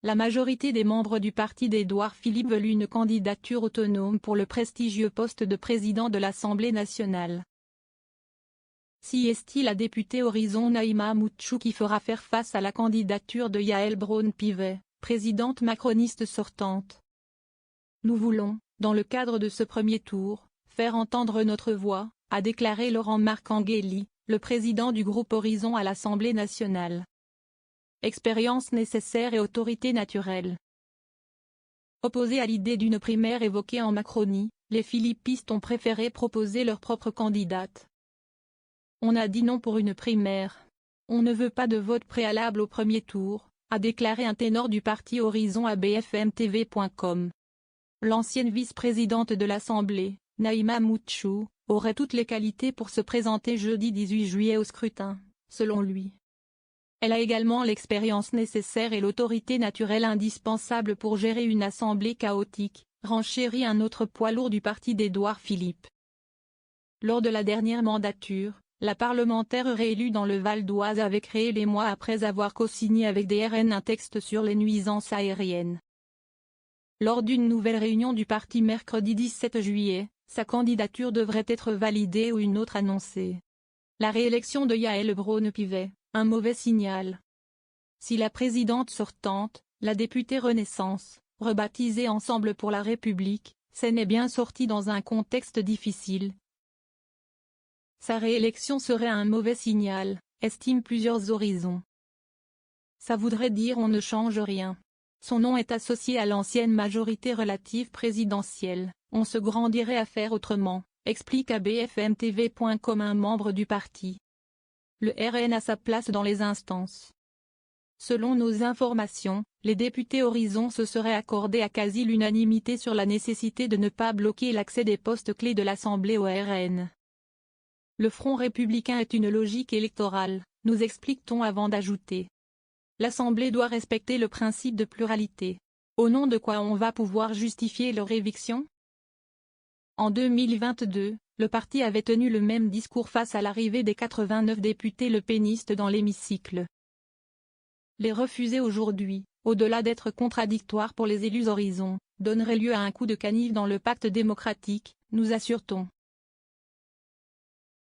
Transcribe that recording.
la majorité des membres du parti d'Édouard Philippe veulent une candidature autonome pour le prestigieux poste de président de l'Assemblée nationale. Si est-il la députée Horizon Naïma Moutchou qui fera faire face à la candidature de Yaël Braun-Pivet, présidente macroniste sortante. Nous voulons, dans le cadre de ce premier tour, faire entendre notre voix, a déclaré Laurent Marcangeli, le président du groupe Horizon à l'Assemblée nationale. Expérience nécessaire et autorité naturelle. Opposés à l'idée d'une primaire évoquée en Macronie, les philippistes ont préféré proposer leur propre candidate. On a dit non pour une primaire. On ne veut pas de vote préalable au premier tour, a déclaré un ténor du parti Horizon à bfmtv.com. L'ancienne vice-présidente de l'Assemblée, Naïma Moutchou, aurait toutes les qualités pour se présenter jeudi 18 juillet au scrutin, selon lui. Elle a également l'expérience nécessaire et l'autorité naturelle indispensable pour gérer une assemblée chaotique, renchérit un autre poids lourd du parti d'Édouard Philippe. Lors de la dernière mandature, la parlementaire réélue dans le Val d'Oise avait créé les mois après avoir co-signé avec des RN un texte sur les nuisances aériennes. Lors d'une nouvelle réunion du parti mercredi 17 juillet, sa candidature devrait être validée ou une autre annoncée. La réélection de Yaël Braun-Pivet, un mauvais signal. Si la présidente sortante, la députée Renaissance, rebaptisée Ensemble pour la République, s'en est bien sortie dans un contexte difficile. Sa réélection serait un mauvais signal, estiment plusieurs horizons. Ça voudrait dire on ne change rien. Son nom est associé à l'ancienne majorité relative présidentielle, on se grandirait à faire autrement, explique à bfmtv.com un membre du parti. Le RN a sa place dans les instances. Selon nos informations, les députés Horizon se seraient accordés à quasi-l'unanimité sur la nécessité de ne pas bloquer l'accès des postes clés de l'Assemblée au RN. Le Front républicain est une logique électorale, nous explique-t-on avant d'ajouter. L'Assemblée doit respecter le principe de pluralité. Au nom de quoi on va pouvoir justifier leur éviction ? En 2022, le parti avait tenu le même discours face à l'arrivée des 89 députés lepénistes dans l'hémicycle. Les refuser aujourd'hui, au-delà d'être contradictoires pour les élus Horizon, donnerait lieu à un coup de canif dans le pacte démocratique, nous assure-t-on.